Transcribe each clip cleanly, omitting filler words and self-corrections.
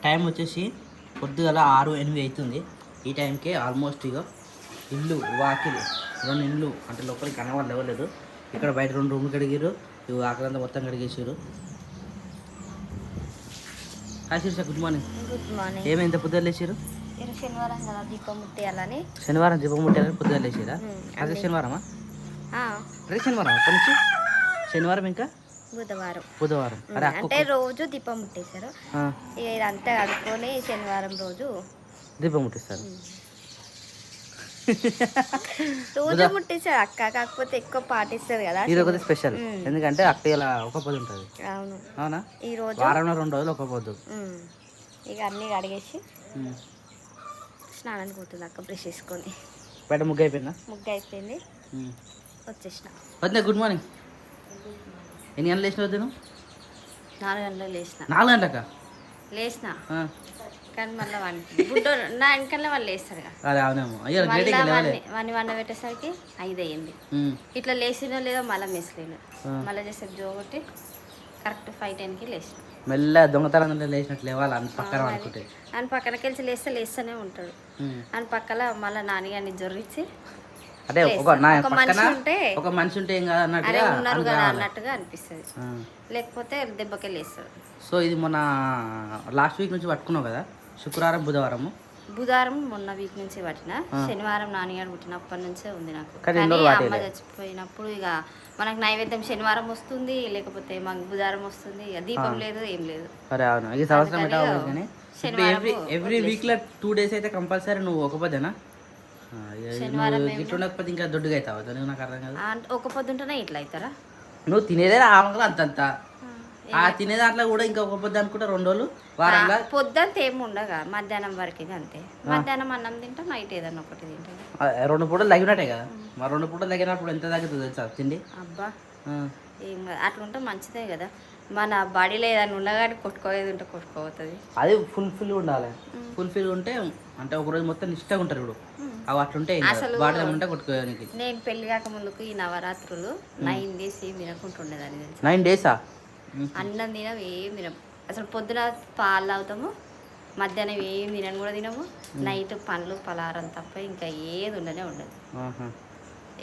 Time వచ్చేసి పొద్దుగల 6-8 అవుతుంది. ఈ టైంకే ఆల్మోస్ట్ ఇక ఇల్లు వాకిలు 2 ఇండ్లు అంటే లోపలికి కనవాళ్ళు ఇవ్వలేదు. ఇక్కడ బయట 2 రూమ్లు కడిగారు. ఇవి ఆకలంతా మొత్తం కడిగేసారు. Hi Sirisha, good morning. Good morning. ఏమైంత పొద్దున్న లేచారు? శనివారం కదా, దీపం ముట్టేయాలని. శనివారం దీపం ముట్టాలని పొద్దున్న లేచారా? అదే శనివారమా? అదే శనివారం. అప్పటి నుంచి శనివారం ఇంకా బుధవారం. అంటే రోజు దీపం ముట్టేశారు. ఇక ఇదంతా కడుక్కొని శనివారం రోజు దీపం ముట్టిస్తారు. రోజు ముట్టేశారు అక్క, కాకపోతే ఎక్కువ పాటిస్తారు కదా. ఇది ఒకటి స్పెషల్, ఎందుకంటే అక్క ఇలా ఒక పొద్దు ఉంటుంది. అవును. అవునా? ఈ రోజు వారంలో 2 రోజులు ఒక పొద్దు. ఇక అన్ని కడిగేసి స్నానానికి పోతుంది అక్క. బ్రష్ చేసుకొని బయట ముగ్గు అయిపోయిందా? ముగ్గు అయిపోయింది, వచ్చేసిన. వద్దా, గుడ్ మార్నింగ్. ఎన్ని గంటలు లేచిన వద్దు? 4 గంటలకు లేచిన. 4 గంటలకా లేచిన? కానీ మళ్ళీ గుడ్డో నా వెనకల్లా వాళ్ళు లేస్తారు కదా. అదే అవునేమో. వాడిని వండ పెట్టేసరికి 5 అయ్యింది. ఇట్లా లేచినో లేదో మళ్ళీ మెసలేను. మళ్ళీ చేసే జోగొట్టి కరెక్ట్ 5-10కి లేచిన. మెల్ల దొంగతనం లేచినట్టు లేవాలి అని పక్కన అనుకుంటే. అని పక్కనకి వెళ్ళి లేస్తూనే ఉంటాడు. అని పక్కన మళ్ళీ నాన్నగారిని జొర్రిచ్చి అంటే ఒక మనిషి ఉంటే ఏం కాదు ఉన్నారు కదా అన్నట్టుగా అనిపిస్తుంది. లేకపోతే దెబ్బకే లేస్తాడు. సో ఇది మొన్న లాస్ట్ వీక్ నుంచి పట్టుకున్నావు కదా, శుక్రవారం బుధవారం మొన్న వీక్ నుంచి పట్టిన. శనివారం నాన్నగారు పుట్టినప్పటి నుంచే ఉంది నాకు. అమ్మ చచ్చిపోయినప్పుడు ఇక మనకు నైవేద్యం శనివారం వస్తుంది, లేకపోతే మాకు బుధవారం వస్తుంది. ఇక దీపం లేదు, ఏం లేదు. ఎవ్రీ వీక్ లో 2 days అయితే కంపల్సరీ నువ్వు ఒక పొద్దునా? ఇట్లా ఉండకపోతే ఇంకా దొడ్డుగా అవుతావు. నువ్వు నాకు అర్థం కాదు. ఒక పొద్దుంటేనే ఇట్లా అవుతారా? నువ్వు తినేదే రావాలి అంతంత. ఆ తినే దాంట్లో కూడా ఇంకా ఒక పొద్దు అనుకుంటా 2 రోజులు వారంలో. పొద్దుంత ఏమి ఉండగా మధ్యాహ్నం వరకు అంతే. మధ్యాహ్నం అన్నం తింటా, నైట్ ఏదన్నా ఒకటి తింటా. 2 పూటలు తగినట్టే కదా. మరి 2 పూటలు తగినప్పుడు ఎంత తగ్గుతుంది తెలుసా తిండి? అబ్బా ఏం అట్లుంటే మంచిదే కదా. మన బాడీలో ఏదైనా ఉండగానే కొట్టుకోలేదు ఉంటే కొట్టుకోవుతుంది. అది ఫుల్ఫిల్ ఉండాలి. ఫుల్ఫిల్ ఉంటే అంటే ఒక రోజు మొత్తం నిష్టగా ఉంటారు. ఇప్పుడు అవి అట్లుంటే బాడీ ఉంటే కొట్టుకోవడానికి. నేను పెళ్లి కాక ముందుకు ఈ నవరాత్రులు 9 days ఏం తినకుంటుండేదాన్ని. 9 days అన్నం తినము, ఏం తినము. అసలు పొద్దున పాలు తాగుతాము, మధ్యాహ్నం ఏం తినను కూడా తినము. నైట్ పండ్లు పలారం తప్ప ఇంకా ఏది ఉండనే ఉండదు.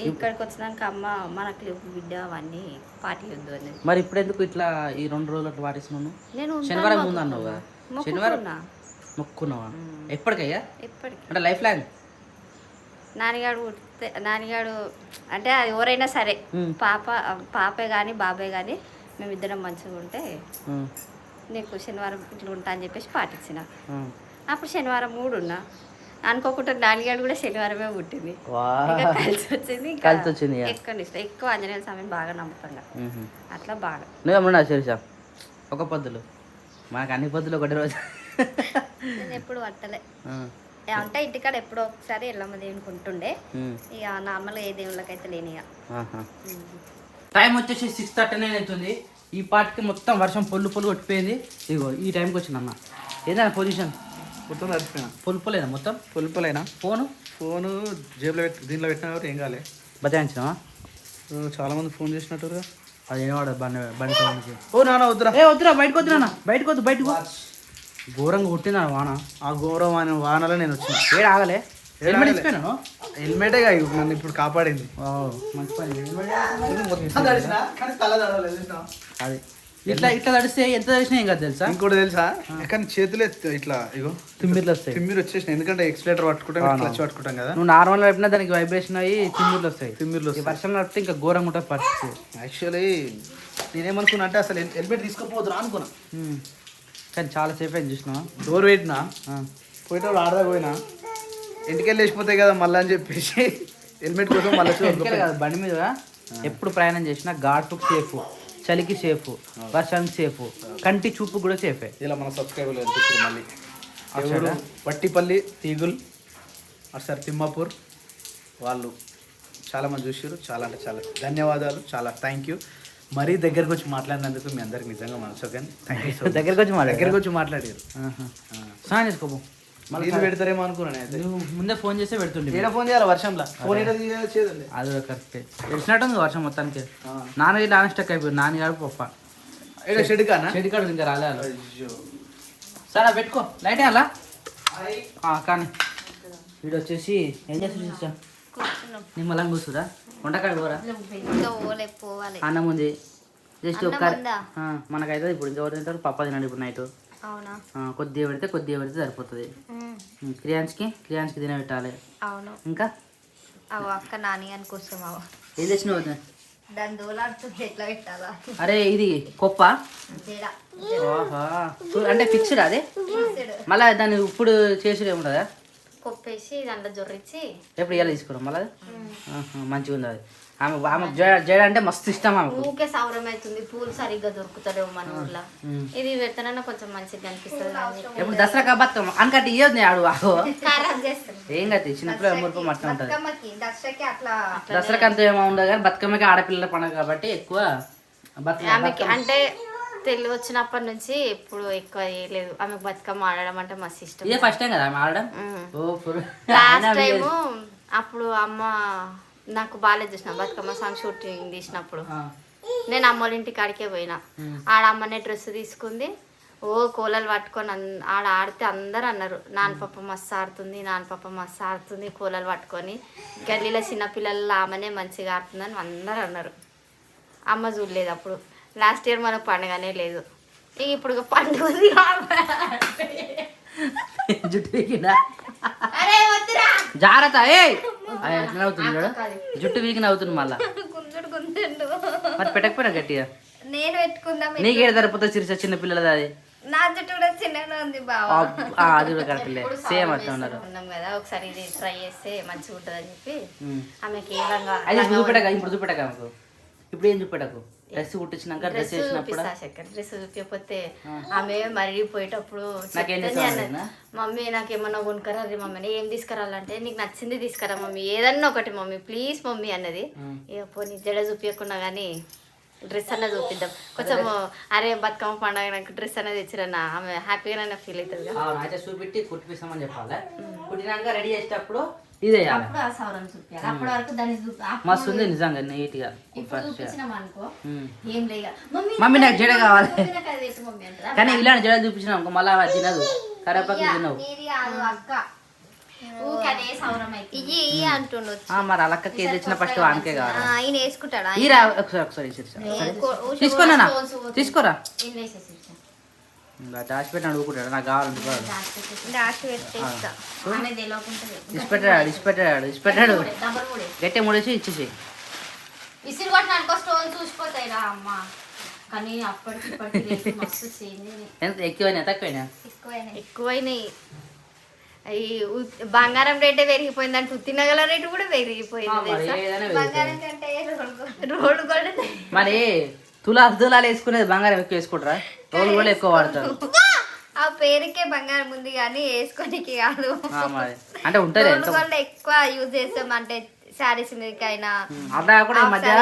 ఇక్కడికి వచ్చినాక అమ్మ మనకు బిడ్డ అవన్నీ పాటియొద్దు అనేది. మరి ఇప్పుడు ఎందుకు ఇట్లా ఈ 2 రోజులు అట్లా పాటిస్తున్నాను? నేను శనివారం ముందు అన్నావు కదా, శనివారం మొక్కున్నావా? ఎప్పటికయ్యా? ఎప్పటికి అంటే లైఫ్ లాంగ్. నాన్నగాడు అంటే అది ఎవరైనా సరే, పాపే కానీ బాబాయ్ కానీ మేమిద్దరం మంచిగా ఉంటే నీకు శనివారం ఇట్లా ఉంటా అని చెప్పేసి పాటించిన. అప్పుడు శనివారం 3 ఉన్నా అనుకోకుండా నాన్నగాడు కూడా శనివారమే పుట్టింది. కలిసి వచ్చింది. ఎక్కువ ఆంజనేయ స్వామిని బాగా నమ్ముతాను అట్లా బాగా. నువ్వేమన్నా శిరీష ఒక పొద్దులు? మనకు అన్ని పొద్దులు ఒకటి రోజు. నేను ఎప్పుడు పట్టలే. అంటే ఇంటికాడ ఎప్పుడో ఒకసారి ఎల్లమ్మ దేవునికి ఉంటుండే. ఇక నార్మల్గా ఏ దేవుళ్ళకైతే లేని. టైం వచ్చేసి 6:39 అవుతుంది. ఈ పాటికి మొత్తం వర్షం పొల్లు కొట్టిపోయింది. ఇగో ఈ టైంకి వచ్చిందన్న. ఏదైనా పొజిషన్ మొత్తం తడిచిపోయినా. పొలుపులేదా? మొత్తం పొలుపులైనా. ఫోను జేబులో దీంట్లో పెట్టినా కాబట్టి ఏం కాలే. బచాయించినావా? చాలా మంది ఫోన్ చేసినట్టుగా. అది ఏవాడు బండి సౌండ్కి. ఓ నాన్న వద్దురా. వద్దురా, బయటకు వద్దురా, బయటకు. ఘోరంగా కొట్టిందా వాన. ఆ ఘోరం వానలో నేను వచ్చిన. ఏడు ఆగలే. హెల్మెట్ ఇచ్చిపోయినాను. హెల్మెటే నన్ను ఇప్పుడు కాపాడింది. మంచి పని. అది ఇట్లా తడిస్తే ఎంత తడిసినా ఏం కాదు తెలుసా? ఇంకోటి తెలుసా, కానీ చేతులే ఇట్లా ఇగో తిమ్మిర్లు వస్తాయి. తిమ్మిరి వచ్చేసిన, ఎందుకంటే ఎక్సిలేటర్ పట్టుకుంటాం, క్లచ్ పట్టుకుంటాం కదా. నువ్వు నార్మల్ వైపున దానికి వైబ్రేషన్ అయ్యి తిమ్మిర్లు వస్తాయి. వర్షం నడిపితే ఇంకా ఘోరంగా ఉంటుంది పరిస్థితి. యాక్చువల్లీ నేనేమనుకున్నా అంటే అసలు హెల్మెట్ తీసుకోపోదురా అనుకున్నా, కానీ చాలా సేఫ్ అయింది. చూసినా డోర్ పెట్టినా, పోయేటప్పుడు ఆడదా పోయినా ఇంటికి వెళ్ళి వేసిపోతాయి కదా మళ్ళీ అని చెప్పేసి హెల్మెట్ కోసం మళ్ళీ కాదు. బండి మీద ఎప్పుడు ప్రయాణం చేసినా ఘాటుకు సేఫ్, చలికి సేఫ్, వర్షానికి సేఫ్, కంటి చూపు కూడా సేఫే. ఇలా మన సబ్స్క్రైబర్లు అనిపిస్తుంది. మళ్ళీ వట్టిపల్లి తీగుల్ సార్ తిమ్మాపూర్ వాళ్ళు చాలామంది చూసారు. చాలా అంటే చాలా ధన్యవాదాలు, చాలా థ్యాంక్ యూ. మరీ దగ్గరకు వచ్చి మాట్లాడినందుకు మీ అందరికి నిజంగా మనసు కానీ థ్యాంక్ యూ. దగ్గరకు వచ్చి మాట్లాడారు. స్నానం చేసుకోబో. మళ్ళీ పెడతారేమో అనుకున్నాను. నువ్వు ముందే ఫోన్ చేస్తే పెడుతుండే. ఏదో ఫోన్ చేయాలి వర్షంలో. ఫోన్ చేయదండి. అది కరెక్టే. తెలిసినట్టుంది వర్షం మొత్తానికి. నాన్నగారు నాన్న స్టక్ అయిపోయింది. నాన్నగారు పప్ప షెడ్ కాడ ఇంకా రాలేదు. సరే పెట్టుకో లైట్ అలా కానీ వీడు వచ్చేసి ఏం చేస్తుంది సిస్టర్ నిమ్మలం కూర్చురా వంటకాడు పోరా పోవాలి అన్నం ఉంది జస్ట్ అన్నం ఒక ఉందా? మనకైతే ఇప్పుడు ఇంకెవరు తింటారు పప్ప తినండి ఇప్పుడు నైట్ అవునా కొద్దిగా పెడితే సరిపోతుంది క్రియాన్స్కి తినబెట్టాలి అవును ఇంకా అవు అక్క నాని అని కోసం అవు ఏం తెచ్చినావు వదినా? దాని దోలాడుతుంది ఎట్లా పెట్టాలా అరే ఇది కొప్ప తేడా ఓహా అంటే ఫిక్స్డ్ అదే మళ్ళీ దాన్ని ఇప్పుడు చేసుడు ఏముంటుందా కొప్పేసి దాంట్లో జొర్రిచ్చి ఎప్పుడు ఇవాళ తీసుకున్నాం మళ్ళీ మంచిగా ఉంది అది ఆమె జడ అంటే మస్తు ఇష్టం ఆమెకు ఊకే సౌరం అవుతుంది పూలు సరిగ్గా దొరుకుతలేవు మన ఊర్లో ఇది పెడతానన్నా కొంచెం మంచిగా అనిపిస్తుంది ఎప్పుడు దసరా బతుకమ్మ అనకట్టి ఇవ్వద్దు ఆడు ఖరాబ్ చేస్తుంది ఏం కాదు చిన్నపిల్లల మురుపు మట్ట ఉంటుంది బతుకమ్మకి దసరాకి అట్లా దసరాకి అంత ఏమో ఉండదు కానీ బతుకమ్మకి ఆడపిల్లల పండుగ కాబట్టి ఎక్కువ ఆమెకి అంటే తెలివి వచ్చినప్పటి నుంచి ఇప్పుడు ఎక్కువ లేదు ఆమెకు బతుకమ్మ ఆడడం అంటే మస్తు ఇష్టం ఇదే ఫస్ట్ టైం కదా ఆమె ఆడడం ఓ లాస్ట్ టైము అప్పుడు అమ్మ నాకు బాగాలేదు చూసిన బతుకమ్మ సాంగ్ షూటింగ్ తీసినప్పుడు నేను అమ్మ వాళ్ళ ఇంటికి ఆడికే పోయినా ఆడ అమ్మనే డ్రెస్ తీసుకుంది ఓ కోలలు పట్టుకొని ఆడ ఆడితే అందరు అన్నారు నాన్నపప్ప మస్తు ఆడుతుంది కోలలు పట్టుకొని గల్లీలో చిన్నపిల్లలు ఆమెనే మంచిగా ఆడుతుందని అందరు అన్నారు అమ్మ చూడలేదు అప్పుడు లాస్ట్ ఇయర్ మనకు పండుగనే లేదు ఇక ఇప్పుడు పండుగ ఉంది జుట్టు జాగ్రత్త ఎట్లా అవుతుంది చూడు జుట్టు వీకిన అవుతుంది మళ్ళా మరి పెట్టకపోయినా గట్టిగా నేను పెట్టుకుందాం నీకు ఏడు సరిపోతుంది చిరుస చిన్న పిల్లలది అది నా జుట్టు కూడా చిన్నగా ఉంది బాబా అది కూడా కరెక్ట్లే సేమ్ అట్లా ఉన్నారు ఉన్నాం కదా ఒకసారి ఇది ట్రై చేస్తే మంచిగా ఉంటుంది అని చెప్పి ఆమెకి ఏ రంగా అయితే ఇప్పుడు చూపెట్టక ఆమెకు ఇప్పుడు ఏం చూపెట్టకు డ్రెస్ కుట్టించినాక డ్రెస్ వేసినప్పుడు డ్రెస్ చూపించకపోతే ఆమె మరిగిపోయేటప్పుడు నాకేం చేస్తాను మమ్మీ నాకేమన్నా కొనుక్కరా మమ్మీ ఏం తీసుకురాలంటే నీకు నచ్చింది తీసుకురా మమ్మీ ఏదన్నా ఒకటి మమ్మీ ప్లీజ్ మమ్మీ అన్నది ఇక పోనీ జడ చూపించకుండా కానీ డ్రెస్ అన్నది చూపిద్దాం కొంచెం అరే బతుకమ్మ పండుగ నాకు డ్రెస్ అనేది తెచ్చిరన్న ఆమె హ్యాపీగానే ఫీల్ అవుతుంది అయితే చూపెట్టి కుట్టిపిస్తామని చెప్పాలి కుట్టినాక రెడీ చేసేటప్పుడు ఇదే అప్పుడు ఆ సౌరం చూపించాలి అప్పటి వరకు దాన్ని మస్తు ఉంది నిజంగా నీట్ గా అనుకో ఏం లేక మమ్మీ నాకు జడ కావాలి మమ్మీ అంటారా కానీ ఇలాంటి జడ చూపించినాం అనుకో మళ్ళీ అవి తినదు కరేపాకు తినవు అక్క ఊకనే సౌరం అయితే ఇయ్యి అంటుండొచ్చు మరి అలక్కకి ఏది తెచ్చినా ఫస్ట్ వానికే కావాలి ఆయన వేసుకుంటాడా ఈరా ఒకసారి తీసుకోనా తీసుకోరా దాచిపెట్టినాడు ఊరుకుంటాడు నాకు కావాలంటున్నాడు ఇచ్చిపెట్టాడు గట్టి మూడేసి ఇచ్చేసి విసిరి కొట్టిన అనుకో స్టోన్ చూసిపోతాయి రా అమ్మ కానీ అప్పటికి మస్తు ఎంత ఎక్కువైనా తక్కువైనా ఎక్కువైనాయి ఈ బంగారం రేటే పెరిగిపోయిందంటే ఉత్తినగల రేటు కూడా పెరిగిపోయింది బంగారం కంటే రోడ్డు కూడా మరి తులాలు వేసుకునేది బంగారం ఎక్కువ వేసుకుంటారా రోడ్లు కూడా ఎక్కువ వాడతారు ఆ పేరుకే బంగారం ఉంది కానీ వేసుకోనికి కాదు అంటే ఉంటుంది ఎక్కువ యూజ్ చేస్తాం అంటే శారీస్ మీదకైనా అలా కూడా ఈ మధ్య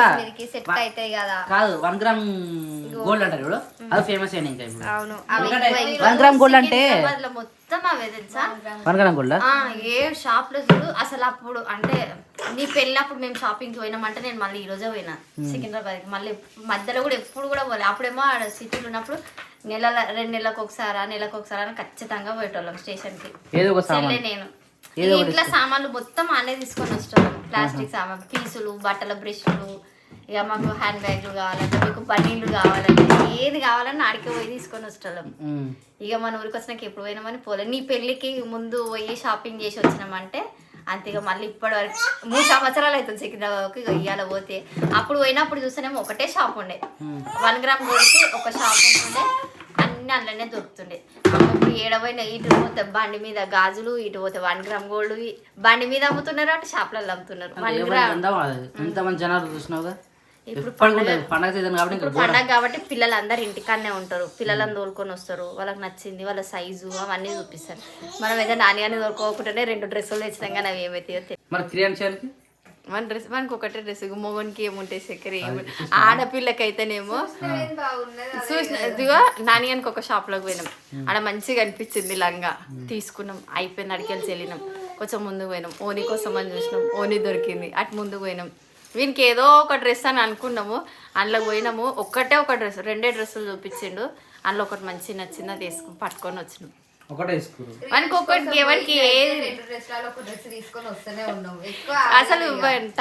సెట్ అవుతాయి కదా కాదు 1 గ్రామ్ గోల్డ్ అంటారు ఇప్పుడు అది ఫేమస్ అయినా ఇంకా ఇప్పుడు అవును 1 గ్రామ్ గోల్డ్ అంటే మొత్తం అవే తెలుసా 1 గ్రామ్ గోల్డ్ ఏ షాప్ లో చూడు అసలు అప్పుడు అంటే నీ పెళ్ళినప్పుడు మేము షాపింగ్ పోయినామంటే నేను మళ్ళీ ఈ రోజే పోయినా సికింద్రాబాద్ మళ్ళీ మధ్యలో కూడా ఎప్పుడు కూడా పోలే అప్పుడేమో సిటీలో ఉన్నప్పుడు 2 నెలలకు ఒకసారి అని ఖచ్చితంగా పోయేటోళ్ళం స్టేషన్ కి నేను ఇంట్లో సామాన్లు మొత్తం అనే తీసుకొని వస్తాం ప్లాస్టిక్ సామాన్లు పీసులు బట్టల బ్రష్లు ఇక మాకు హ్యాండ్ బ్యాగ్లు కావాలంటే మీకు బనీళ్ళు కావాలంటే ఏది కావాలన్నా ఆడికి పోయి తీసుకొని వస్తాం ఇక మన ఊరికి వచ్చినాక ఎప్పుడు పోయినామని పోలే నీ పెళ్ళికి ముందు పోయి షాపింగ్ చేసి వచ్చినామంటే అంతేగా మళ్ళీ ఇప్పటి వరకు 3 సంవత్సరాలు అవుతుంది సికింద్రాబాద్కి ఇక ఇవాళ పోతే అప్పుడు పోయినప్పుడు చూస్తేనేమో ఒకటే షాప్ ఉండే 1 గ్రామ్ గోల్డ్కి ఒక షాప్ ఉంటుండే అన్ని అందులోనే దొరుకుతుండే ఇప్పుడు ఏడవైనా ఇటు పోతే బండి మీద గాజులు ఇటు పోతే 1 గ్రామ్ గోల్డ్ బండి మీద అమ్ముతున్నారు అంటే షాప్లలో అమ్ముతున్నారు 1 గ్రామ్ జనాలు చూసినావుగా ఇప్పుడు పండగ కాబట్టి పిల్లలందరూ ఇంటికాడనే ఉంటారు పిల్లలను తోలుకొని వస్తారు వాళ్ళకి నచ్చింది వాళ్ళ సైజు అవన్నీ చూపిస్తారు మనం ఏదో నాన్నగానే తోలుకోకుండానే 2 డ్రెస్సులు తెచ్చినాం కానీ అవి ఏమైతే మన డ్రెస్ మనకి ఒకటే డ్రెస్ మొగనికి ఏముంటాయి చక్కెర ఆడపిల్లకైతేనేమో చూసిన ఇదిగో నాన్నగానికి ఒక షాప్లోకి పోయినాం ఆడ మంచిగా అనిపించింది లంగా తీసుకున్నాం అయిపోయింది అడికెళ్ళి వెళ్ళినాం కొంచెం ముందుకు పోయినాం ఓనీ కోసం అని చూసినాం ఓనీ దొరికింది అటు ముందుకు పోయినాం వీనికి ఏదో ఒక డ్రెస్ అని అనుకున్నాము అందులో పోయినాము ఒక డ్రెస్ 2 డ్రెస్సులు చూపించిండు అందులో ఒకటి మంచి నచ్చిందా తీసుకుని పట్టుకొని వచ్చినాం ఒకటే వేసుకురు. మనకి ఒక్కటి ఎవరికి ఏది అసలు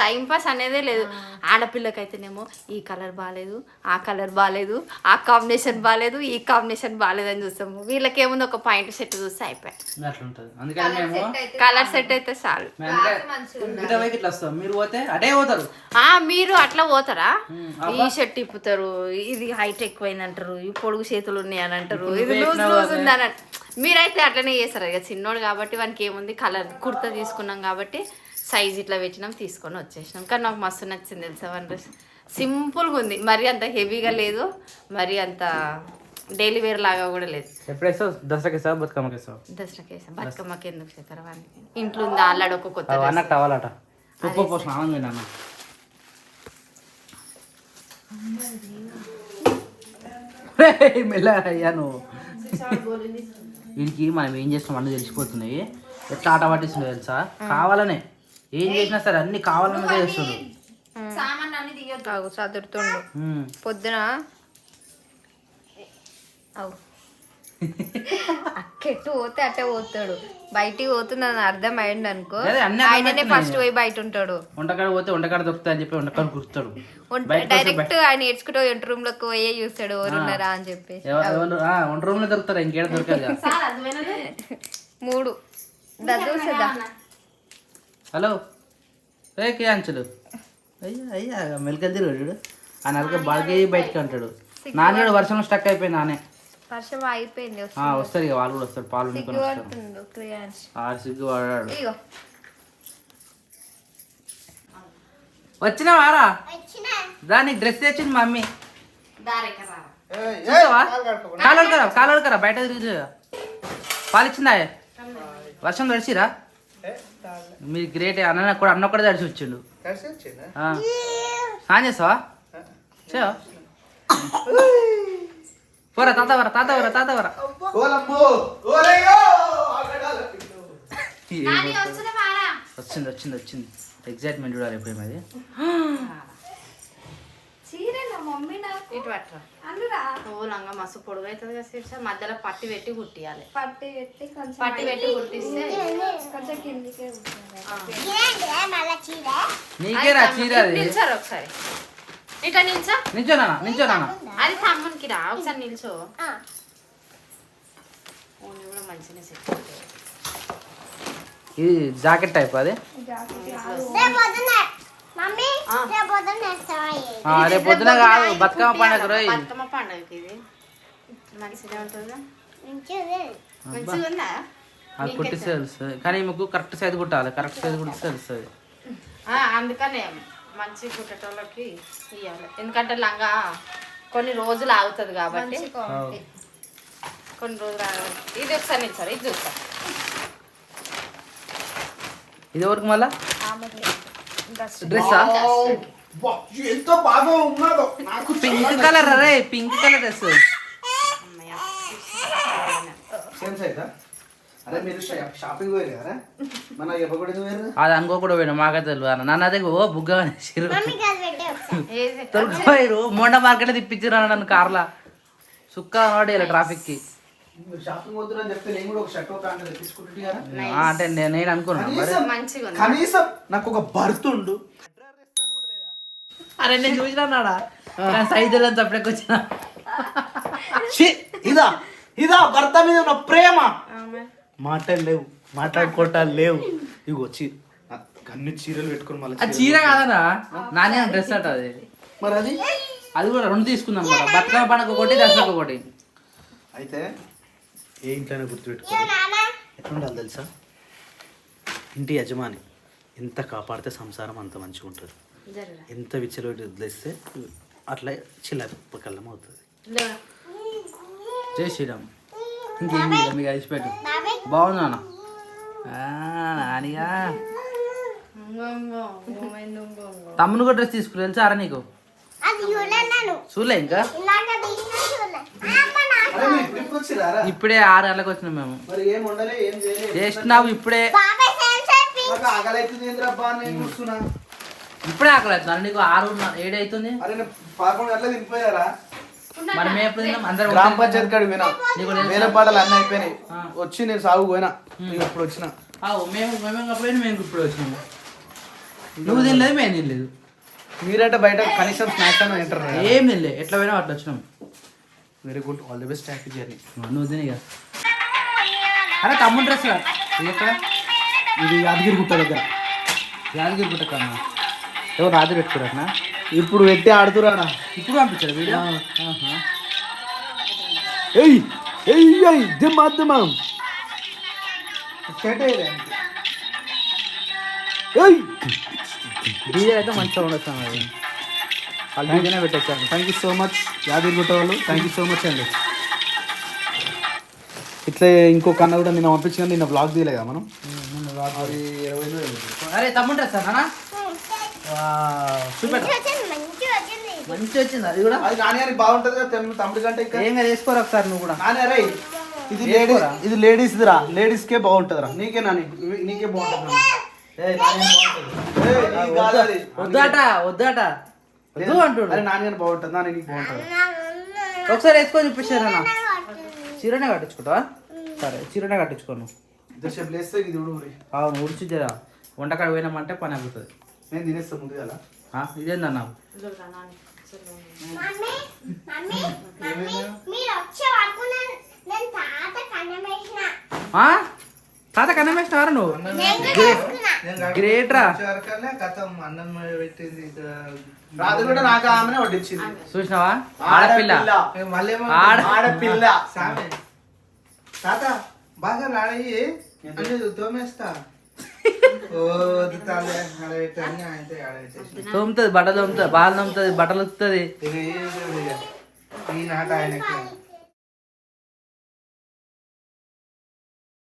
టైం పాస్ అనేదే లేదు. ఆడపిల్లకైతేనేమో ఈ కలర్ బాగాలేదు, ఆ కలర్ బాగాలేదు, ఆ కాంబినేషన్ బాగాలేదు, ఈ కాంబినేషన్ బాగాలేదు అని చూస్తాము. వీళ్ళకేముంది ఒక పాయింట్ సెట్ చూస్తే అయిపోయి అట్లుంటది. అందుకని మేము కలర్ సెట్ అయితే చాలు. ఇట్లా వస్తాం, మీరు పోతే అటే పోతారు. మీరు అట్లా పోతారా? ఈ షర్ట్ ఇప్పుతారు, ఇది హైట్ ఎక్కువైంది అంటారు, ఈ పొడుగు చేతులు ఉన్నాయి అని అంటారు, ఇది లూజ్ లూజ్ ఉంది అని అంటారు. మీరైతే అట్లనే చేస్తారు ఇక. చిన్నోడు కాబట్టి వానికి ఏముంది, కలర్ కుర్తా తీసుకున్నాం కాబట్టి సైజ్ ఇట్లా పెట్టినాం, తీసుకొని వచ్చేసినాం. కానీ నాకు మస్తు నచ్చింది తెలుసా వన్ డ్రెస్. సింపుల్గా ఉంది, మరీ అంత హెవీగా లేదు, మరీ అంత డైలీ వేర్ లాగా కూడా లేదు. ఎప్పుడేస్తావు? దసరాకి వేస్తావా, బతుకమ్మకి వేస్తావా? దసరాకి వేసాం. బతుకమ్మకి ఎందుకు చేస్తారు వానికి? ఇంట్లో ఉంది ఆల్లాడు ఒక కొత్త అన్నట్టు అవ్వాలట. ఉప్పు పోసిన ఆనందం నాన్న. మెల్ల అయ్యా నువ్వు. వీడికి మనం ఏం చేస్తాం అన్నీ తెలిసిపోతున్నాయి. ఎట్లా ఆట పట్టిస్తుందో తెలుసా? కావాలనే ఏం చేసినా సరే అన్ని కావాలన్నదే చేస్తుండు. చదువుతుండు పొద్దున అక్కెట్టు పోతే అట్టే పోతాడు. బయటికి పోతుందని అర్థమైంది అనుకో, ఆయననే ఫస్ట్ పోయి బయట ఉంటాడు. వంటకాడ పోతే వంటకాడ దొరుకుతాయి అని చెప్పి వంటకాడ కూర్చుతాడు. డైరెక్ట్ ఆయన ఏడ్చుకుంటూ వంట రూమ్ లోకి పోయే చూస్తాడు ఎవరు ఉన్నారా అని చెప్పి. వంట రూమ్ లో దొరుకుతారు, ఇంకేడ దొరకదు. 3 దూసదా. హలో రే కేంచలు, అయ్యా అయ్యా మెలకలు తిరుగు. ఆ నలక బాగా బయటకి అంటాడు. నాన్న వర్షంలో స్టక్ అయిపోయింది. నానే వర్షం అయిపోయింది, వస్తారు ఇక వాళ్ళు కూడా వస్తారు. పాలు సిగ్గు పడాడు. వచ్చిన వారా దానికి డ్రెస్ తెచ్చింది మమ్మీ. కాలు బయట తిరిగి పాలు ఇచ్చిందా? వర్షం తడిచిరా? మీరు గ్రేట్. అన్న కూడా తడిచి వచ్చిండు. స్నానం చేస్తావా? పోరా తాతవరా తాతవరా తాతవరా. వచ్చింది వచ్చింది వచ్చింది. ఎగ్జైట్మెంట్ చూడాలి ఎప్పుడేమది. లంగా మస్తు పొడుగు అవుతుంది కదా శీర్ష. మధ్యలో పట్టి పెట్టి కుట్టియాలి. పట్టి పెట్టి కుట్టిస్తే నీకేనా చీర? నిల్చారు ఒకసారి, ఇట్లా నిల్చో. నిల్చోనా నిల్చోనా? అది తమ్మునికి రా ఒకసారి నిల్చో. కూడా మంచిగా సెట్. ఇది జాకెట్ టైప్ అది. రేపు పొద్దున కాదు, బతుకమ్మ పండుగ రోజు. బతుకమ్మ పండుగకి ఇది మంచిగా ఉంటుందా? మంచిగా ఉందా? అది కుట్టిస్తే తెలుస్తుంది, కానీ మీకు కరెక్ట్ సైజ్ కుట్టాలి. కరెక్ట్ సైజ్ కుట్టిస్తే తెలుస్తుంది. అందుకనే మంచి కుట్టేటోళ్ళకి ఇవ్వాలి. ఎందుకంటే లంగా కొన్ని రోజులు ఆగుతుంది కాబట్టి. కొన్ని రోజులు ఆగుతుంది. ఇది ఒకసారి నిల్చారు, ఇది చూస్తా. ఇది వరకు మళ్ళా డ్రెస్ ఎంతో బాగా ఉన్నాడు. Pink colour. అరే పింక్ కలర్ డ్రెస్. సేమ్ సైజా? అరే మీరు షాపింగ్ పోయారు కదా, మన ఎప్పకూడదు వేరు. అది అనుకోకూడదు పోయినా మాకైతే తెలియదు అన్న. నన్ను అదే ఓ బుగ్గ దొరికిపోయారు. మొండ మార్కెట్ తిప్పించారు అన్న నన్ను కార్లా. సుక్క అన్నాడు ఇలా ట్రాఫిక్ కి. షాపింగ్ వద్దురని చెప్తే నేను కూడా ఒక షర్ట్ ఒక ప్యాంట్ తెప్పించుకుంటున్నా. అంటే నేను అనుకున్నాను కనీసం నాకు ఒక బర్త్ ఉండు. అరే నేను చూసినాడా సైజు తప్పటికి వచ్చిన. ఇదా ఇదా భర్త మీద ఉన్న ప్రేమ. మాటలు లేవు, మాట్లాడుకోవటాలు లేవు. ఇవి వచ్చి అన్ని చీరలు పెట్టుకుని మళ్ళీ చీర కాదనా నానే డ్రెస్ అట అది. మరి అది అది కూడా 2 తీసుకుందాం కదా. బతుకమ్మ పండుగ ఒకటి, దసరాకు ఒకటి. అయితే ఏ ఇంట్లోనే గుర్తుపెట్టుకోవాలి. ఎట్లుండాలి తెలుసా? ఇంటి యజమాని ఎంత కాపాడితే సంసారం అంత మంచిగా ఉంటుంది. ఎంత విచ్చలవిడి వదిలేస్తే అట్లా చిల్లకల్లం అవుతుంది. జై శ్రీరామ్. ఇంకేం మీకు కలిసిపెట్టు. బాగుందా నానిగా? తమ్మును కూడా డ్రెస్ తీసుకుని తెలుసారా నీకు? చూడలే ఇంకా. ఇప్పుడే 6 గంటలకు వచ్చినాం మేము. చేసినావు ఇప్పుడే. ఇప్పుడే ఆకలి అవుతుంది నీకు. 6, 7 అవుతుంది. 11 గంటలకు తినిపోయారా? మరి మేము ఎప్పుడు తిన్నాం? అందరం గ్రామ పంచాయతీ కాడికి పోయినా నీకు తెలుసా? వేరే పాటలు అన్నీ అయిపోయినాయి వచ్చి నేను సాగు పోయినా ఇప్పుడు వచ్చిన మేము అప్పుడు మేము ఇప్పుడు వచ్చినాము. నువ్వు తినలేదు, మేము తినలేదు, మీరంటే బయట కనీసం స్నాక్స్ అని తింటారు ఏం తినలేదు. ఎట్లా పోయినా అట్లా వచ్చినాం. Very good, all the best, happy journey. నువ్వు తినే అరే తమ్ముడు డ్రెస్ ఇది ఎక్కడ? ఇది యాదగిరి గుట్ట దగ్గర. యాదగిరి గుట్ట కన్నా ఎవరు రాత్రి పెట్టుకురా? ఇప్పుడు పెట్టి ఆడుతురాడా? ఇప్పుడు పంపించారు వీడియో. ఏయ్ ఏయ్ ఏయ్ దిమ్మా దిమ్మా ఏయ్ డీజే అయితే మంచిగా ఉండొచ్చు. అది వాళ్ళు డీజేనే పెట్టొచ్చాను. Thank you so much Yadagiri Gutta వాళ్ళు, థ్యాంక్ యూ సో మచ్ అండి. ఇట్లా ఇంకో కన్నా కూడా నిన్న పంపించిన నిన్న బ్లాగ్ తీయలేదా మనం? అది 20 అరే తమ్ముడు డ్రెస్ అన్నా చూపెట్ట మంచి వచ్చింది. అది కూడా అది నాని గారికి బాగుంటది కదా తమ్ముడి కంటే ఇంకా. ఏం వేసుకోరు ఒకసారి నువ్వు కూడా. నాని అరే ఇది లేడీస్, ఇది లేడీస్దిరా, లేడీస్కే బాగుంటుందిరా. నీకే నాని, నీకే బాగుంటుంది. వద్దాట వద్దాట వద్దు అంటుడు. అరే నాని గారు బాగుంటుంది, నాని నీకు బాగుంటుంది. ఒకసారి వేసుకొని చూపించారన్నా. చీరనే కట్టించుకుంటావా? సరే చీరనే కట్టించుకోను. దర్శనం లేస్తే ఇది ఉడుగురి. అవును ఉడిచిద్దా వంటకాడ పోయినామంటే పని అవుతుంది. నేను తినేస్తా ముందు కదా. ఇదేందన్నా తాత కన్నం వేసినారా నువ్వు? గ్రేట్ రా. రాత్రి కూడా నాకు ఆమెనే వడ్డించింది. చూసినావా? ఆడపిల్ల ఆడపిల్ల. తాత బాగా లాడయ్యి తోమేస్తా. తోముతుంది బట్టలు తోముతుంది, బాగా తోముతుంది, బట్టలు ఉత్తుంది. ఈ నాట ఆయనకి